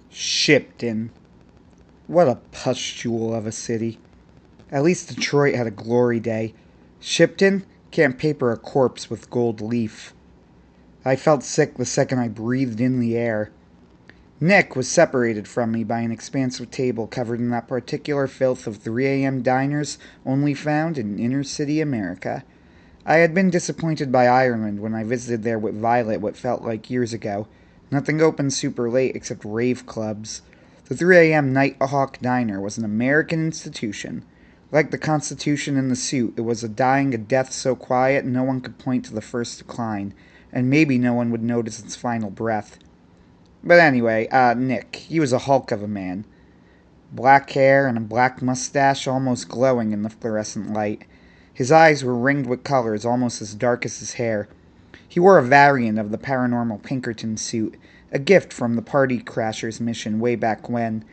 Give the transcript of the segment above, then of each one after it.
Shipton. What a pustule of a city. At least Detroit had a glory day. Shipton can't paper a corpse with gold leaf. I felt sick the second I breathed in the air. Nick was separated from me by an expansive table covered in that particular filth of 3 a.m. diners only found in inner-city America. I had been disappointed by Ireland when I visited there with Violet what felt like years ago. Nothing open super late except rave clubs. The 3 a.m. Nighthawk Diner was an American institution. Like the Constitution in the suit, it was a dying a death so quiet no one could point to the first decline, and maybe no one would notice its final breath. But anyway, Nick, he was a hulk of a man. Black hair and a black mustache almost glowing in the fluorescent light. His eyes were ringed with colors almost as dark as his hair. He wore a variant of the Paranormal Pinkerton suit, a gift from the Party Crashers mission way back when.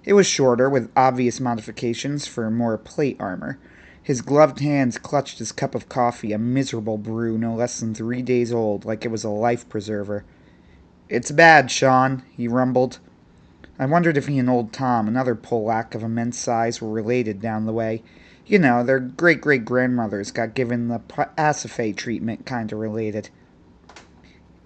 It was shorter, with obvious modifications for more plate armor. His gloved hands clutched his cup of coffee, a miserable brew no less than 3 days old, like it was a life preserver. "It's bad, Sean," he rumbled. I wondered if he and old Tom, another Polack of immense size, were related down the way. You know, their great-great-grandmothers got given the Pasiphae treatment, kinda related.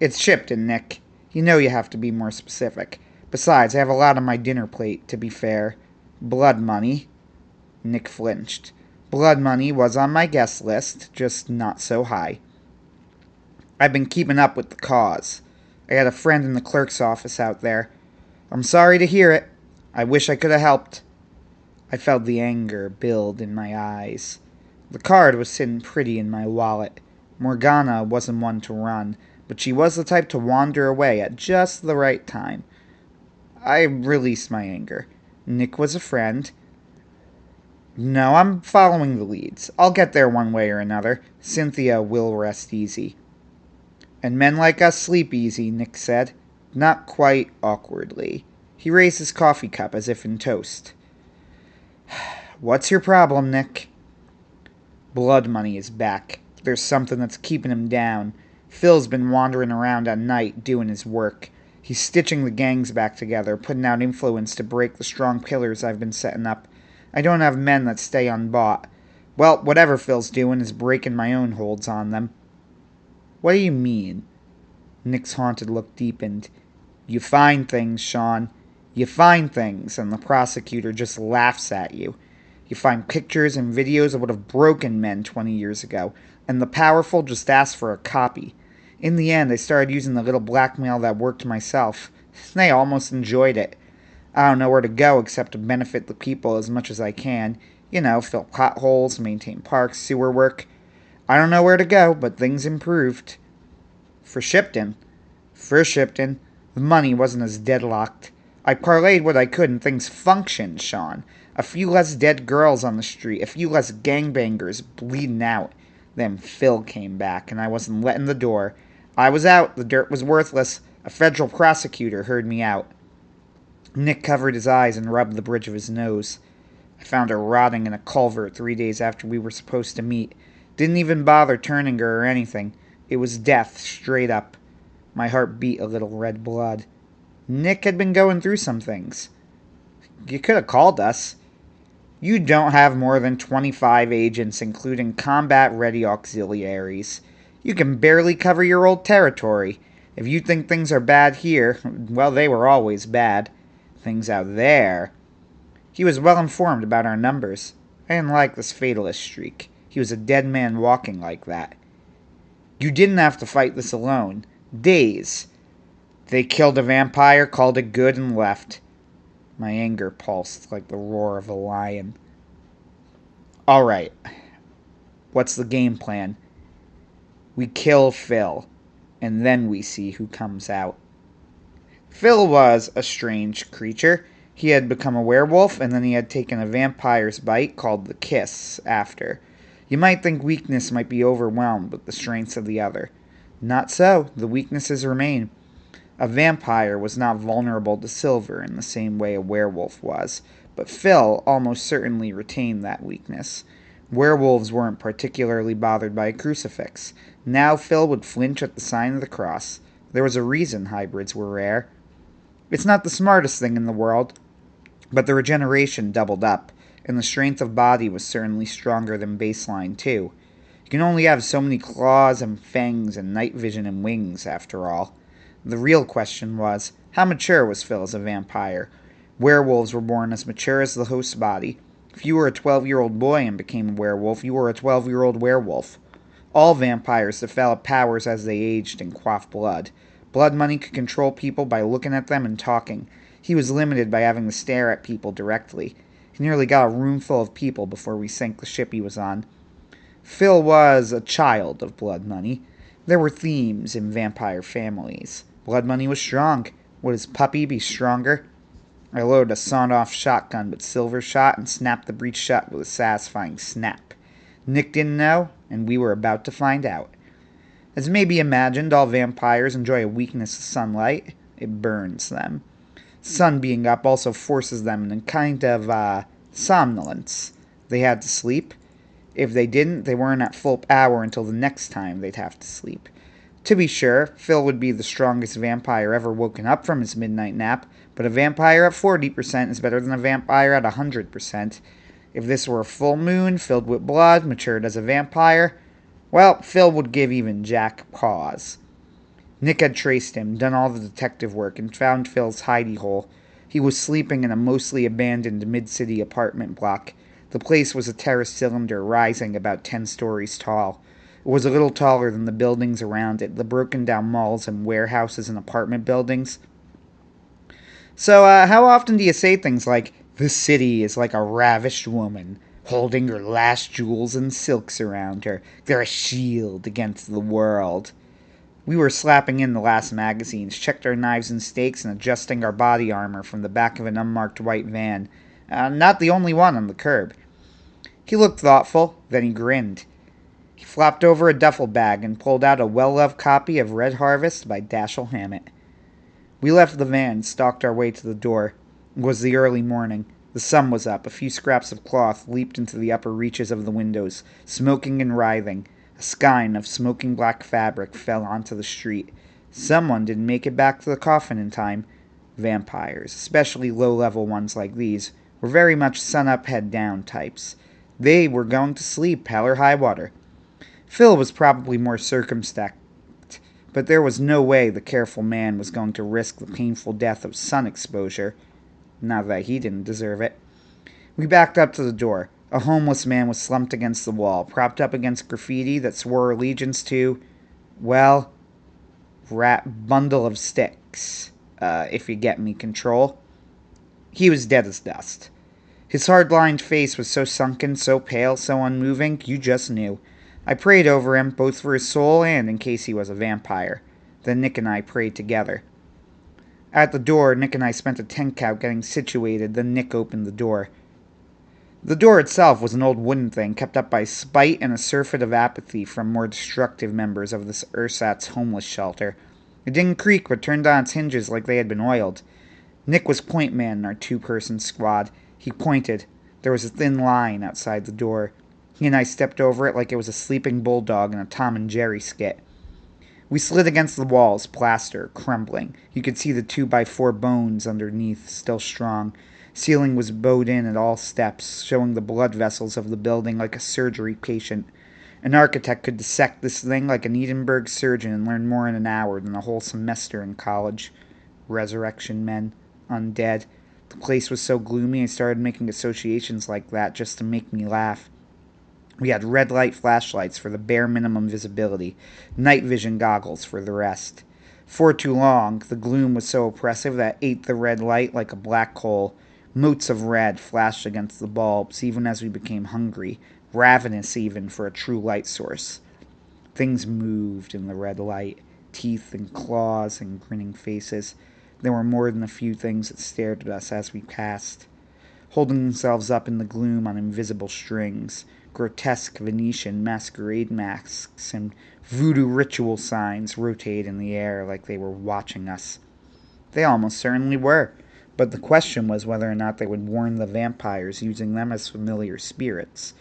"It's Shipton, Nick. You know you have to be more specific. Besides, I have a lot on my dinner plate, to be fair. Blood money." Nick flinched. Blood money was on my guest list, just not so high. "I've been keeping up with the cause. I had a friend in the clerk's office out there. I'm sorry to hear it. I wish I could have helped." I felt the anger build in my eyes. The card was sitting pretty in my wallet. Morgana wasn't one to run, but she was the type to wander away at just the right time. I released my anger. Nick was a friend. "No, I'm following the leads. I'll get there one way or another. Cynthia will rest easy." "And men like us sleep easy," Nick said. Not quite awkwardly. He raised his coffee cup as if in toast. "What's your problem, Nick?" "Blood money is back. There's something that's keeping him down. Phil's been wandering around at night, doing his work. He's stitching the gangs back together, putting out influence to break the strong pillars I've been setting up. I don't have men that stay unbought. Well, whatever Phil's doing is breaking my own holds on them." "What do you mean?" Nick's haunted look deepened. "You find things, Sean. You find things, and the prosecutor just laughs at you. You find pictures and videos that would have broken men 20 years ago, and the powerful just ask for a copy. In the end, I started using the little blackmail that worked myself. They almost enjoyed it. I don't know where to go except to benefit the people as much as I can. You know, fill potholes, maintain parks, sewer work. I don't know where to go, but things improved." "For Shipton?" "For Shipton. The money wasn't as deadlocked. I parlayed what I could and things functioned, Sean. A few less dead girls on the street, a few less gangbangers bleeding out. Then Phil came back, and I wasn't letting the door. I was out, the dirt was worthless. A federal prosecutor heard me out." Nick covered his eyes and rubbed the bridge of his nose. "I found her rotting in a culvert 3 days after we were supposed to meet. Didn't even bother turning her or anything. It was death, straight up." My heart beat a little red blood. Nick had been going through some things. "You could have called us." "You don't have more than 25 agents, including combat-ready auxiliaries. You can barely cover your old territory. If you think things are bad here, well, they were always bad. Things out there..." He was well informed about our numbers. I didn't like this fatalist streak. He was a dead man walking like that. "You didn't have to fight this alone. Days. They killed a vampire, called it good, and left." My anger pulsed like the roar of a lion. "All right. What's the game plan?" "We kill Phil, and then we see who comes out." Phil was a strange creature. He had become a werewolf, and then he had taken a vampire's bite called the Kiss after. You might think weakness might be overwhelmed with the strengths of the other. Not so. The weaknesses remain. A vampire was not vulnerable to silver in the same way a werewolf was, but Phil almost certainly retained that weakness. Werewolves weren't particularly bothered by a crucifix. Now Phil would flinch at the sign of the cross. There was a reason hybrids were rare. It's not the smartest thing in the world, but the regeneration doubled up, and the strength of body was certainly stronger than baseline, too. You can only have so many claws and fangs and night vision and wings, after all. The real question was, how mature was Phil as a vampire? Werewolves were born as mature as the host's body. If you were a 12-year-old boy and became a werewolf, you were a 12-year-old werewolf. All vampires developed powers as they aged and quaffed blood. Blood Money could control people by looking at them and talking. He was limited by having to stare at people directly. He nearly got a room full of people before we sank the ship he was on. Phil was a child of Blood Money. There were themes in vampire families. Blood Money was strong. Would his puppy be stronger? I loaded a sawed-off shotgun with silver shot and snapped the breech shut with a satisfying snap. Nick didn't know, and we were about to find out. As may be imagined, all vampires enjoy a weakness to sunlight. It burns them. Sun being up also forces them in a kind of, somnolence. They had to sleep. If they didn't, they weren't at full power until the next time they'd have to sleep. To be sure, Phil would be the strongest vampire ever woken up from his midnight nap, but a vampire at 40% is better than a vampire at 100%. If this were a full moon, filled with blood, matured as a vampire, well, Phil would give even Jack pause. Nick had traced him, done all the detective work, and found Phil's hidey hole. He was sleeping in a mostly abandoned mid-city apartment block. The place was a terrace cylinder rising about 10 stories tall. It was a little taller than the buildings around it, the broken-down malls and warehouses and apartment buildings. So, how often do you say things like, "The city is like a ravished woman, holding her last jewels and silks around her. They're a shield against the world"? We were slapping in the last magazines, checked our knives and stakes, and adjusting our body armor from the back of an unmarked white van. Not the only one on the curb. He looked thoughtful, then he grinned. He flopped over a duffel bag and pulled out a well-loved copy of Red Harvest by Dashiell Hammett. We left the van and stalked our way to the door. It was the early morning. The sun was up. A few scraps of cloth leaped into the upper reaches of the windows, smoking and writhing. A skein of smoking black fabric fell onto the street. Someone didn't make it back to the coffin in time. Vampires, especially low-level ones like these, were very much sun-up, head-down types. They were going to sleep, hell or high water. Phil was probably more circumspect, but there was no way the careful man was going to risk the painful death of sun exposure. Not that he didn't deserve it. We backed up to the door. A homeless man was slumped against the wall, propped up against graffiti that swore allegiance to, well, rat bundle of sticks, if you get me, Control. He was dead as dust. His hard-lined face was so sunken, so pale, so unmoving, you just knew. I prayed over him, both for his soul and in case he was a vampire. Then Nick and I prayed together. At the door, Nick and I spent a 10 count getting situated, then Nick opened the door. The door itself was an old wooden thing, kept up by spite and a surfeit of apathy from more destructive members of this ersatz homeless shelter. It didn't creak, but turned on its hinges like they had been oiled. Nick was point man in our two-person squad. He pointed. There was a thin line outside the door. He and I stepped over it like it was a sleeping bulldog in a Tom and Jerry skit. We slid against the walls, plaster, crumbling. You could see the 2x4 bones underneath, still strong. Ceiling was bowed in at all steps, showing the blood vessels of the building like a surgery patient. An architect could dissect this thing like an Edinburgh surgeon and learn more in an hour than a whole semester in college. Resurrection men. Undead. The place was so gloomy I started making associations like that just to make me laugh. We had red light flashlights for the bare minimum visibility, night vision goggles for the rest. For too long, the gloom was so oppressive that it ate the red light like a black hole. Motes of red flashed against the bulbs, even as we became hungry, ravenous even for a true light source. Things moved in the red light, teeth and claws and grinning faces. There were more than a few things that stared at us as we passed, holding themselves up in the gloom on invisible strings. Grotesque Venetian masquerade masks and voodoo ritual signs rotated in the air like they were watching us. They almost certainly were, but the question was whether or not they would warn the vampires using them as familiar spirits.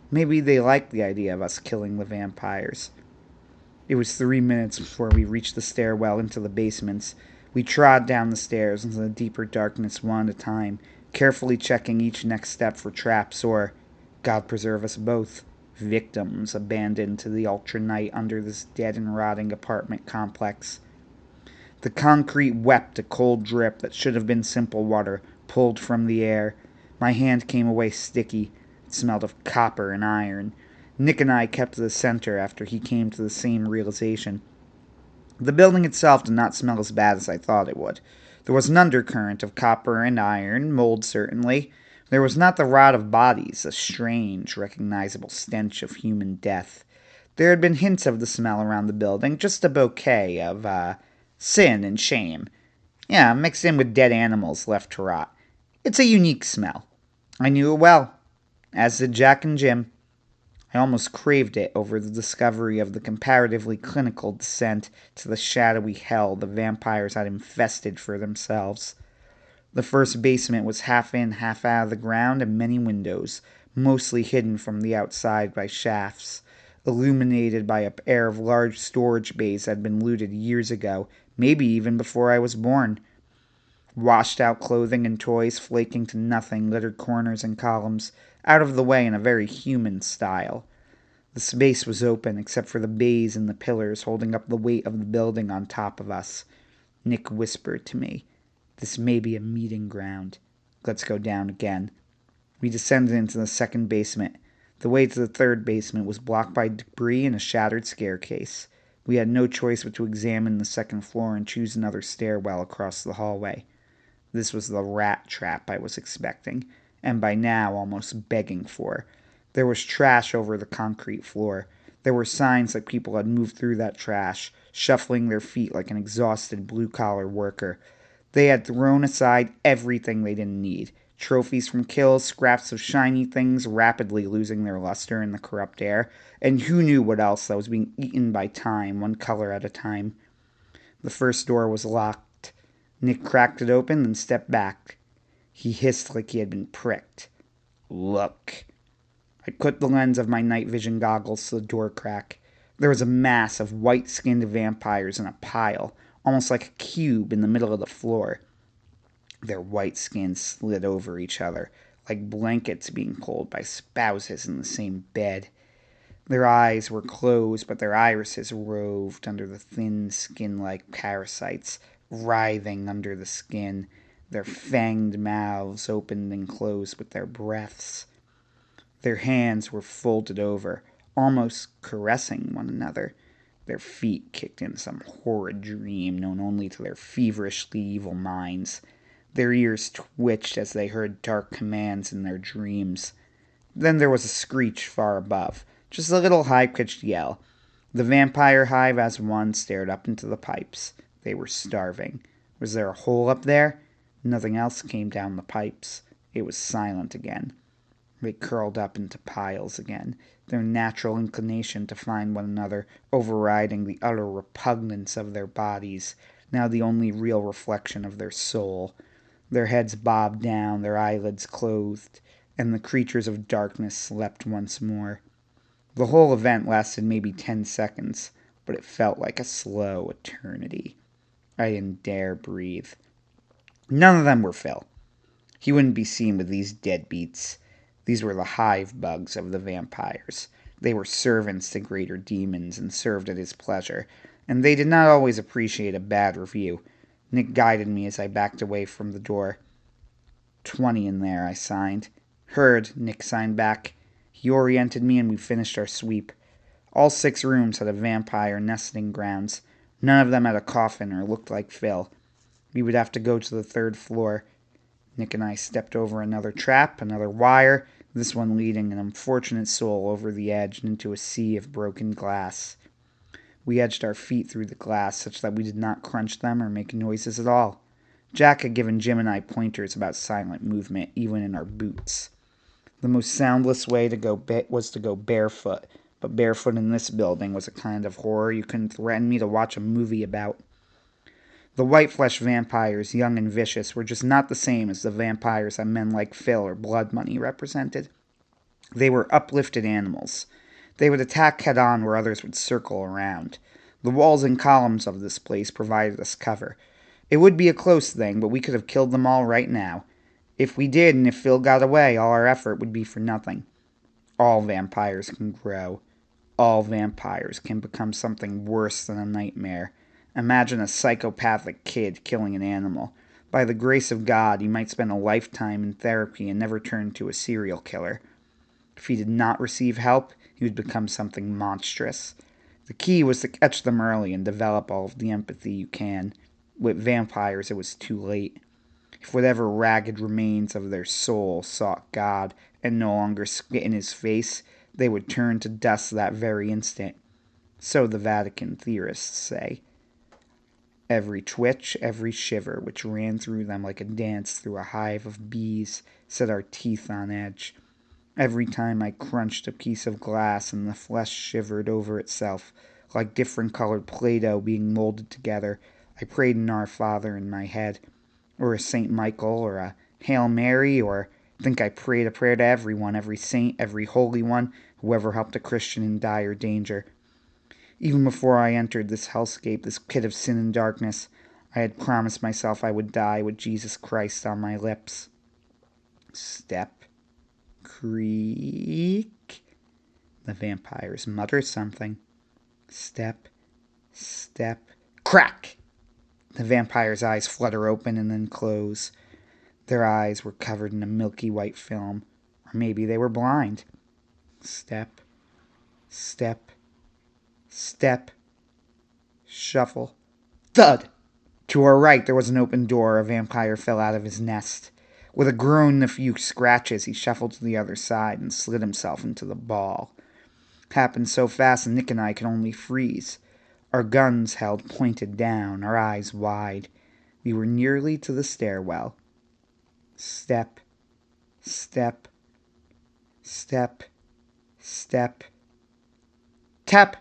Maybe they liked the idea of us killing the vampires. It was 3 minutes before we reached the stairwell into the basements. We trod down the stairs into the deeper darkness one at a time, carefully checking each next step for traps or, God preserve us both, victims abandoned to the ultra night under this dead and rotting apartment complex. The concrete wept a cold drip that should have been simple water, pulled from the air. My hand came away sticky. It smelled of copper and iron. Nick and I kept to the center after he came to the same realization. The building itself did not smell as bad as I thought it would. There was an undercurrent of copper and iron, mold certainly. There was not the rot of bodies, a strange, recognizable stench of human death. There had been hints of the smell around the building, just a bouquet of, sin and shame. Yeah, mixed in with dead animals left to rot. It's a unique smell. I knew it well, as did Jack and Jim. I almost craved it over the discovery of the comparatively clinical descent to the shadowy hell the vampires had infested for themselves. The first basement was half in, half out of the ground, and many windows, mostly hidden from the outside by shafts, illuminated by a pair of large storage bays that had been looted years ago, maybe even before I was born. Washed-out clothing and toys flaking to nothing littered corners and columns, out of the way in a very human style. The space was open except for the bays and the pillars holding up the weight of the building on top of us. Nick whispered to me, "This may be a meeting ground. Let's go down again." We descended into the second basement. The way to the third basement was blocked by debris and a shattered staircase. We had no choice but to examine the second floor and choose another stairwell across the hallway. This was the rat trap I was expecting, and by now almost begging for. There was trash over the concrete floor. There were signs that people had moved through that trash, shuffling their feet like an exhausted blue-collar worker. They had thrown aside everything they didn't need. Trophies from kills, scraps of shiny things rapidly losing their luster in the corrupt air, and who knew what else that was being eaten by time, one color at a time. The first door was locked. Nick cracked it open and stepped back. He hissed like he had been pricked. "Look." I put the lens of my night vision goggles to the door crack. There was a mass of white-skinned vampires in a pile, almost like a cube in the middle of the floor. Their white skins slid over each other, like blankets being pulled by spouses in the same bed. Their eyes were closed, but their irises roved under the thin skin-like parasites, writhing under the skin. Their fanged mouths opened and closed with their breaths. Their hands were folded over, almost caressing one another. Their feet kicked in some horrid dream known only to their feverishly evil minds. Their ears twitched as they heard dark commands in their dreams. Then there was a screech far above, just a little high-pitched yell. The vampire hive as one stared up into the pipes. They were starving. Was there a hole up there? Nothing else came down the pipes. It was silent again. They curled up into piles again, their natural inclination to find one another overriding the utter repugnance of their bodies, now the only real reflection of their soul. Their heads bobbed down, their eyelids closed, and the creatures of darkness slept once more. The whole event lasted maybe 10 seconds, but it felt like a slow eternity. I didn't dare breathe. None of them were Phil. He wouldn't be seen with these deadbeats. These were the hive bugs of the vampires. They were servants to greater demons and served at his pleasure, and they did not always appreciate a bad review. Nick guided me as I backed away from the door. 20 in there, I signed. Heard, Nick signed back. He oriented me and we finished our sweep. All 6 rooms had a vampire nesting grounds. None of them had a coffin or looked like Phil. We would have to go to the 3rd floor. Nick and I stepped over another trap, another wire, this one leading an unfortunate soul over the edge and into a sea of broken glass. We edged our feet through the glass such that we did not crunch them or make noises at all. Jack had given Jim and I pointers about silent movement, even in our boots. The most soundless way to go was to go barefoot, but barefoot in this building was a kind of horror you couldn't threaten me to watch a movie about. The white-flesh vampires, young and vicious, were just not the same as the vampires that men like Phil or Blood Money represented. They were uplifted animals. They would attack head-on where others would circle around. The walls and columns of this place provided us cover. It would be a close thing, but we could have killed them all right now. If we did, and if Phil got away, all our effort would be for nothing. All vampires can grow. All vampires can become something worse than a nightmare. Imagine a psychopathic kid killing an animal. By the grace of God, he might spend a lifetime in therapy and never turn to a serial killer. If he did not receive help, he would become something monstrous. The key was to catch them early and develop all of the empathy you can. With vampires, it was too late. If whatever ragged remains of their soul sought God and no longer spit in his face, they would turn to dust that very instant. So the Vatican theorists say. Every twitch, every shiver which ran through them like a dance through a hive of bees set our teeth on edge. Every time I crunched a piece of glass and the flesh shivered over itself, like different colored Play-Doh being molded together, I prayed an Our Father in my head, or a St. Michael, or a Hail Mary, or I think I prayed a prayer to everyone, every saint, every holy one, whoever helped a Christian in dire danger. Even before I entered this hellscape, this pit of sin and darkness, I had promised myself I would die with Jesus Christ on my lips. Step. Creak. The vampires mutter something. Step. Step. Crack! The vampire's eyes flutter open and then close. Their eyes were covered in a milky white film. Or maybe they were blind. Step. Step. Step. Shuffle. Thud! To our right there was an open door. A vampire fell out of his nest. With a groan and a few scratches, he shuffled to the other side and slid himself into the ball. It happened so fast Nick and I could only freeze. Our guns held pointed down, our eyes wide. We were nearly to the stairwell. Step. Step. Step. Step. Tap!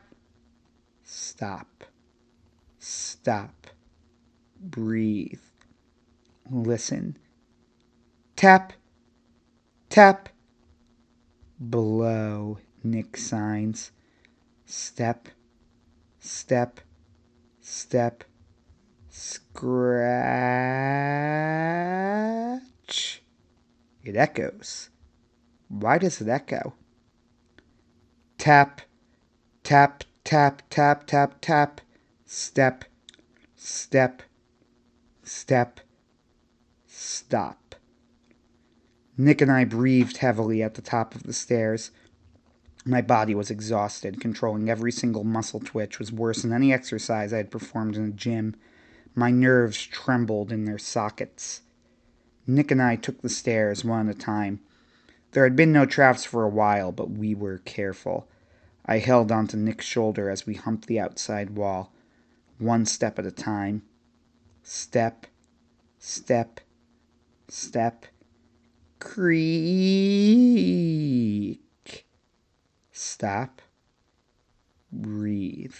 Stop. Stop. Breathe. Listen. Tap. Tap. Blow. Nick signs. Step. Step. Step. Scratch. It echoes. Why does it echo? Tap. Tap. Tap. Tap. Tap. Tap. Step. Step. Step. Stop. Nick and I breathed heavily at the top of the stairs. My body was exhausted. Controlling every single muscle twitch was worse than any exercise I had performed in a gym. My nerves trembled in their sockets. Nick and I took the stairs one at a time. There had been no traps for a while, but we were careful. I held onto Nick's shoulder as we humped the outside wall, one step at a time. Step, step, step, creak. Stop, breathe.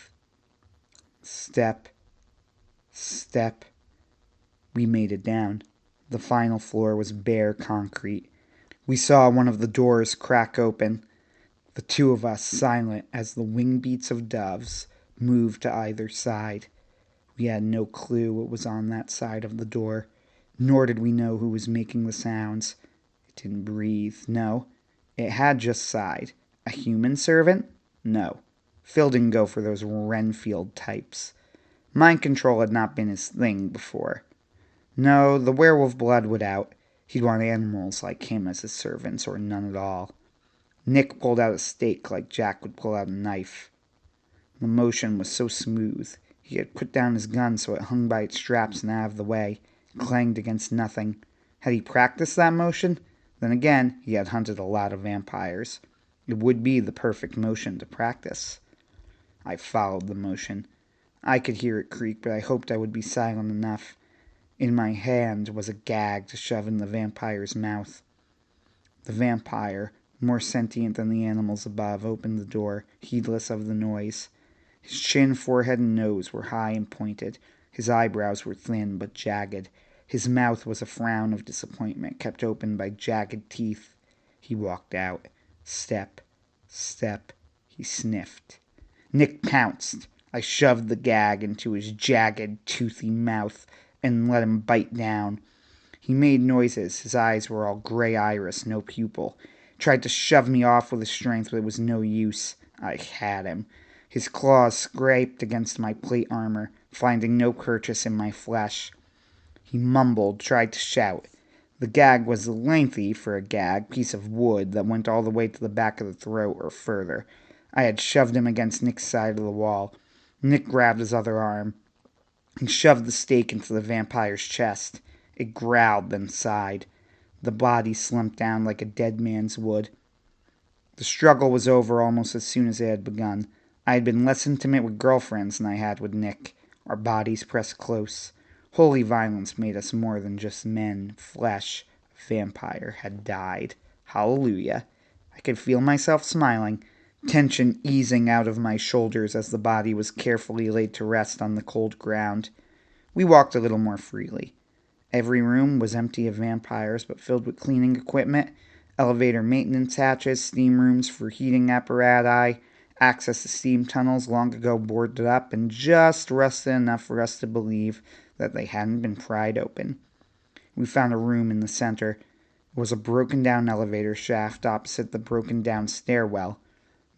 Step, step. We made it down. The final floor was bare concrete. We saw one of the doors crack open. The two of us silent as the wing beats of doves moved to either side. We had no clue what was on that side of the door, nor did we know who was making the sounds. It didn't breathe, no. It had just sighed. A human servant? No. Phil didn't go for those Renfield types. Mind control had not been his thing before. No, the werewolf blood would out. He'd want animals like him as his servants, or none at all. Nick pulled out a stake like Jack would pull out a knife. The motion was so smooth. He had put down his gun so it hung by its straps and out of the way. It clanged against nothing. Had he practiced that motion? Then again, he had hunted a lot of vampires. It would be the perfect motion to practice. I followed the motion. I could hear it creak, but I hoped I would be silent enough. In my hand was a gag to shove in the vampire's mouth. The vampire, more sentient than the animals above, opened the door, heedless of the noise. His chin, forehead, and nose were high and pointed. His eyebrows were thin but jagged. His mouth was a frown of disappointment, kept open by jagged teeth. He walked out. Step, step. He sniffed. Nick pounced. I shoved the gag into his jagged, toothy mouth. and let him bite down. He made noises. His eyes were all gray iris, no pupil. Tried to shove me off with his strength, but it was no use. I had him. His claws scraped against my plate armor, finding no purchase in my flesh. He mumbled, tried to shout. The gag was lengthy for a gag, piece of wood that went all the way to the back of the throat or further. I had shoved him against Nick's side of the wall. Nick grabbed his other arm and shoved the stake into the vampire's chest. It growled, then sighed. The body slumped down like a dead man's would. The struggle was over almost as soon as it had begun. I had been less intimate with girlfriends than I had with Nick. Our bodies pressed close. Holy violence made us more than just men. Flesh. A vampire had died. Hallelujah. I could feel myself smiling, tension easing out of my shoulders as the body was carefully laid to rest on the cold ground. We walked a little more freely. Every room was empty of vampires, but filled with cleaning equipment, elevator maintenance hatches, steam rooms for heating apparatus, access to steam tunnels long ago boarded up and just rusted enough for us to believe that they hadn't been pried open. We found a room in the center. It was a broken-down elevator shaft opposite the broken-down stairwell.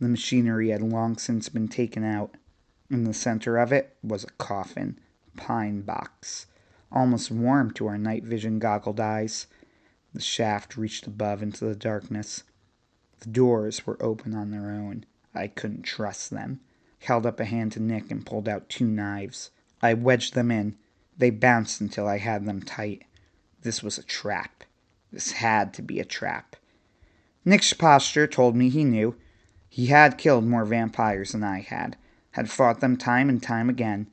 The machinery had long since been taken out. In the center of it was a coffin, pine box, almost warm to our night vision goggled eyes. The shaft reached above into the darkness. The doors were open on their own. I couldn't trust them. Held up a hand to Nick and pulled out 2 knives. I wedged them in. They bounced until I had them tight. This was a trap. This had to be a trap. Nick's posture told me he knew. He had killed more vampires than I had fought them time and time again.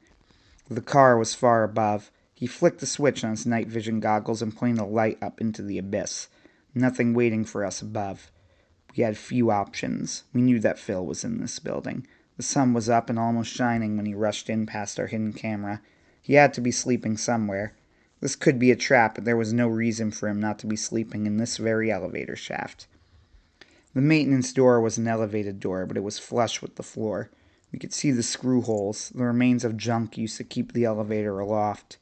The car was far above. He flicked the switch on his night vision goggles and pointed a light up into the abyss. Nothing waiting for us above. We had few options. We knew that Phil was in this building. The sun was up and almost shining when he rushed in past our hidden camera. He had to be sleeping somewhere. This could be a trap, but there was no reason for him not to be sleeping in this very elevator shaft. The maintenance door was an elevated door, but it was flush with the floor. We could see the screw holes, the remains of junk used to keep the elevator aloft.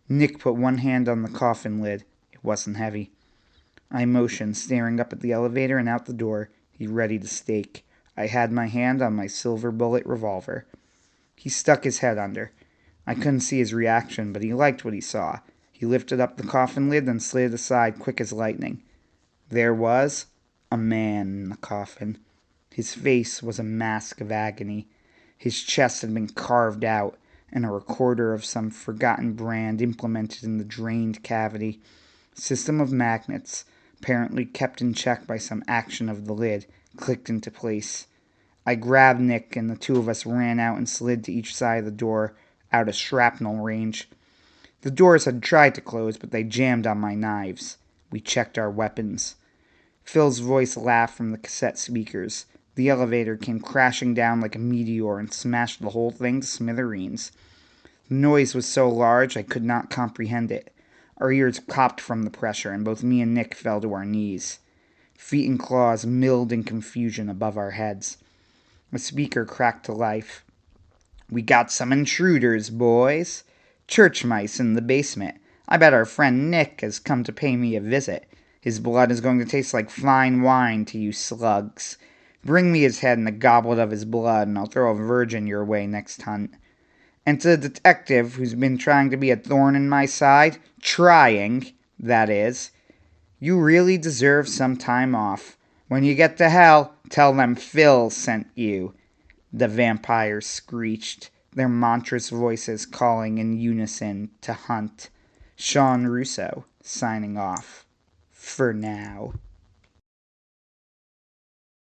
Nick put one hand on the coffin lid. It wasn't heavy. I motioned, staring up at the elevator and out the door. He readied a stake. I had my hand on my silver bullet revolver. He stuck his head under. I couldn't see his reaction, but he liked what he saw. He lifted up the coffin lid, then slid it aside quick as lightning. There was a man in the coffin. His face was a mask of agony. His chest had been carved out, and a recorder of some forgotten brand implemented in the drained cavity. A system of magnets, apparently kept in check by some action of the lid, clicked into place. I grabbed Nick, and the 2 of us ran out and slid to each side of the door, out of shrapnel range. The doors had tried to close, but they jammed on my knives. We checked our weapons. Phil's voice laughed from the cassette speakers. The elevator came crashing down like a meteor and smashed the whole thing to smithereens. The noise was so large I could not comprehend it. Our ears popped from the pressure, and both me and Nick fell to our knees. Feet and claws milled in confusion above our heads. A speaker cracked to life. "We got some intruders, boys. Church mice in the basement. I bet our friend Nick has come to pay me a visit. His blood is going to taste like fine wine to you slugs. Bring me his head and a goblet of his blood, and I'll throw a virgin your way next hunt. And to the detective who's been trying to be a thorn in my side, that is, you really deserve some time off. When you get to hell, tell them Phil sent you." The vampires screeched, their monstrous voices calling in unison to hunt. Sean Russo, signing off. For now.